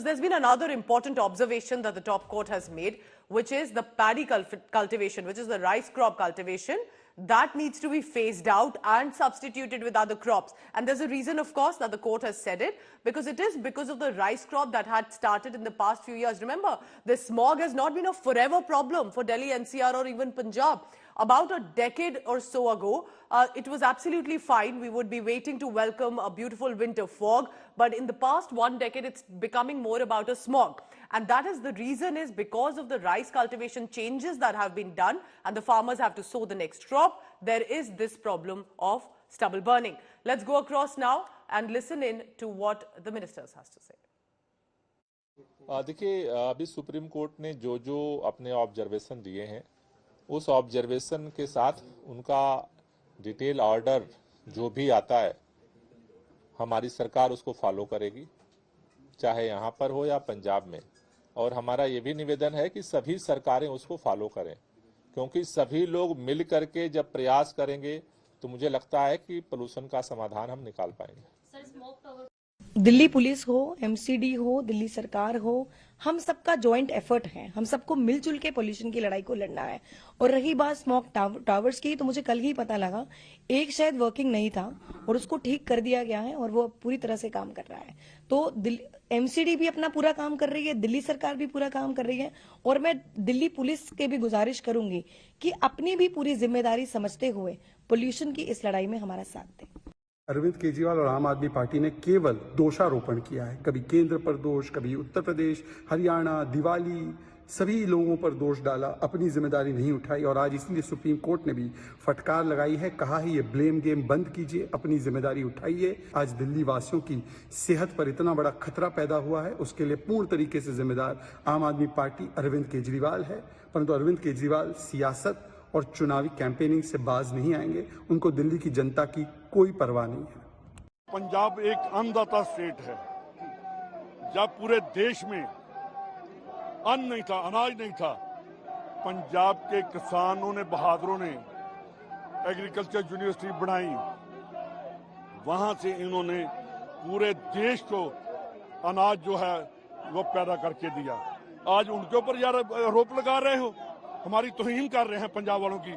there's been another important observation that the top court has made, which is the paddy cultivation, which is the rice crop cultivation. That needs to be phased out and substituted with other crops. And there's a reason, of course, that the court has said it, because it is because of the rice crop that had started in the past few years. Remember, the smog has not been a forever problem for Delhi, NCR or even Punjab. About a decade or so ago, it was absolutely fine. We would be waiting to welcome a beautiful winter fog. But in the past 1 decade, it's becoming more about a smog. And that is the reason is because of the rice cultivation changes that have been done and the farmers have to sow the next crop, there is this problem of stubble burning. Let's go across now and listen in to what the ministers has to say. देखिए, अभी supreme court ने जो अपने observation दिए हैं, उस observation के साथ उनका डिटेल ऑर्डर जो भी आता है, हमारी सरकार उसको फॉलो करेगी, चाहे यहाँ पर हो या पंजाब में। और हमारा ये भी निवेदन है कि सभी सरकारें उसको फॉलो करें, क्योंकि सभी लोग मिल करके जब प्रयास करेंगे तो मुझे लगता है कि पोल्यूशन का समाधान हम निकाल पाएंगे। दिल्ली पुलिस हो, एमसीडी हो, दिल्ली सरकार हो, हम सबका जॉइंट एफर्ट है। हम सबको मिलजुल के पोल्यूशन की लड़ाई को लड़ना है। और रही बात स्मोक टावर्स की, तो मुझे कल ही पता लगा एक शायद वर्किंग नहीं था और उसको ठीक कर दिया गया है और वो पूरी तरह से काम कर रहा है। तो एमसीडी भी अपना पूरा काम कर रही है, दिल्ली सरकार भी पूरा काम कर रही है और मैं दिल्ली पुलिस के भी गुजारिश करूंगी कि अपनी भी पूरी जिम्मेदारी समझते हुए पोल्यूशन की इस लड़ाई में हमारा साथ दें। अरविंद केजरीवाल और आम आदमी पार्टी ने केवल दोषारोपण किया है, कभी केंद्र पर दोष, कभी उत्तर प्रदेश, हरियाणा, दिवाली, सभी लोगों पर दोष डाला, अपनी जिम्मेदारी नहीं उठाई। और आज इसलिए सुप्रीम कोर्ट ने भी फटकार लगाई है, कहा है ये ब्लेम गेम बंद कीजिए, अपनी जिम्मेदारी उठाइए। आज दिल्ली वासियों की सेहत पर इतना बड़ा खतरा पैदा हुआ है, उसके लिए पूर्ण तरीके से जिम्मेदार आम आदमी पार्टी अरविंद केजरीवाल है। परंतु अरविंद केजरीवाल सियासत और चुनावी कैंपेनिंग से बाज नहीं आएंगे, उनको दिल्ली की जनता की कोई परवाह नहीं है। पंजाब एक अन्नदाता स्टेट है। जब पूरे देश में अन्न नहीं था, अनाज नहीं था, पंजाब के किसानों ने, बहादुरों ने एग्रीकल्चर यूनिवर्सिटी बनाई। वहां से इन्होंने पूरे देश को अनाज जो है वो पैदा करके दिया। आज उनके ऊपर यार आरोप लगा रहे हो, हमारी तौहीन कर रहे हैं पंजाब वालों की।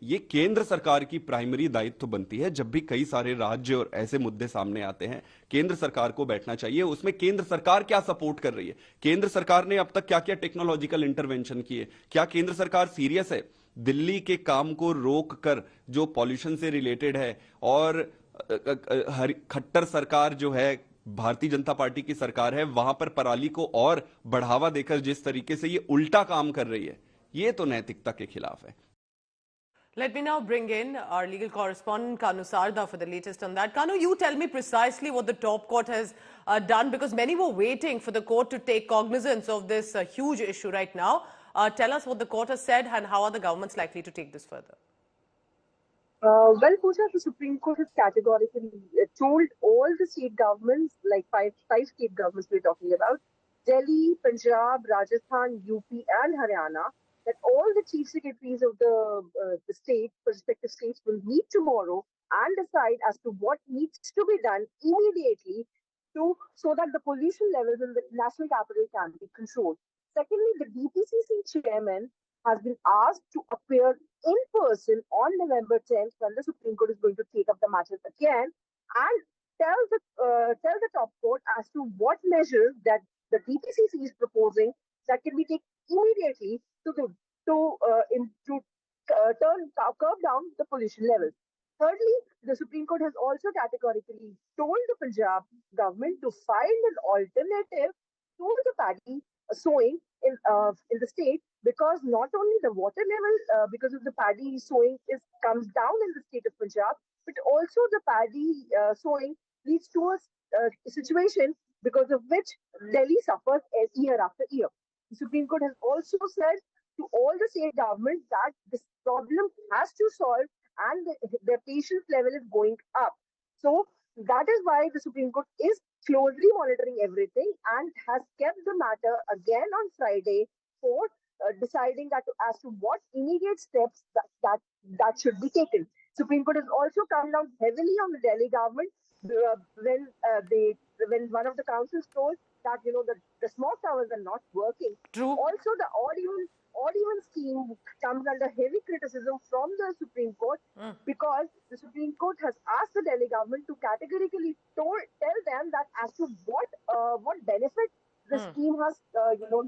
ये केंद्र सरकार की प्राइमरी दायित्व बनती है। जब भी कई सारे राज्य और ऐसे मुद्दे सामने आते हैं, केंद्र सरकार को बैठना चाहिए, उसमें केंद्र सरकार क्या सपोर्ट कर रही है, केंद्र सरकार ने अब तक क्या क्या टेक्नोलॉजिकल इंटरवेंशन किए, क्या केंद्र सरकार सीरियस है दिल्ली के काम को रोक कर जो पॉल्यूशन से रिलेटेड है। और खट्टर सरकार जो है, भारतीय जनता पार्टी की सरकार है, वहां पर पराली को और बढ़ावा देकर जिस तरीके से ये उल्टा काम कर रही है, ये तो नैतिकता के खिलाफ है। Let me now bring in our legal correspondent Kanu Sarda for the latest on that. Kanu, you tell me precisely what the top court has done, because many were waiting for the court to take cognizance of this huge issue right now. Tell us what the court has said and how are the governments likely to take this further? Well, Pooja, the Supreme Court has categorically told all the state governments, like five state governments we're talking about, Delhi, Punjab, Rajasthan, UP and Haryana, that all the chief secretaries of the state, respective states, will meet tomorrow and decide as to what needs to be done immediately so that the pollution levels in the national capital can be controlled. Secondly, the DPCC chairman has been asked to appear in person on November 10th when the Supreme Court is going to take up the matter again and tell the top court as to what measures that the DPCC is proposing that can be taken immediately to curb down the pollution levels. Thirdly, the Supreme Court has also categorically told the Punjab government to find an alternative to the paddy sowing in the state, because not only the water level because of the paddy sowing comes down in the state of Punjab, but also the paddy sowing leads to a situation because of which Delhi suffers year after year. The Supreme Court has also said to all the state governments that this problem has to solve and their patience level is going up. So that is why the Supreme Court is closely monitoring everything and has kept the matter again on Friday for deciding as to what immediate steps that should be taken. Supreme Court has also come down heavily on the Delhi government when one of the councils told that the smog towers are not working. True. Also, the odd-even scheme comes under heavy criticism from the Supreme Court because the Supreme Court has asked the Delhi government to categorically tell them that as to what benefit the scheme has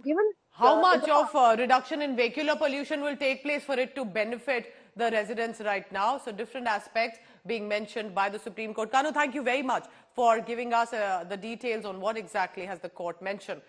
given. How much in the of reduction in vehicular pollution will take place for it to benefit the residents right now? So different aspects being mentioned by the Supreme Court. Kanu, thank you very much for giving us the details on what exactly has the court mentioned.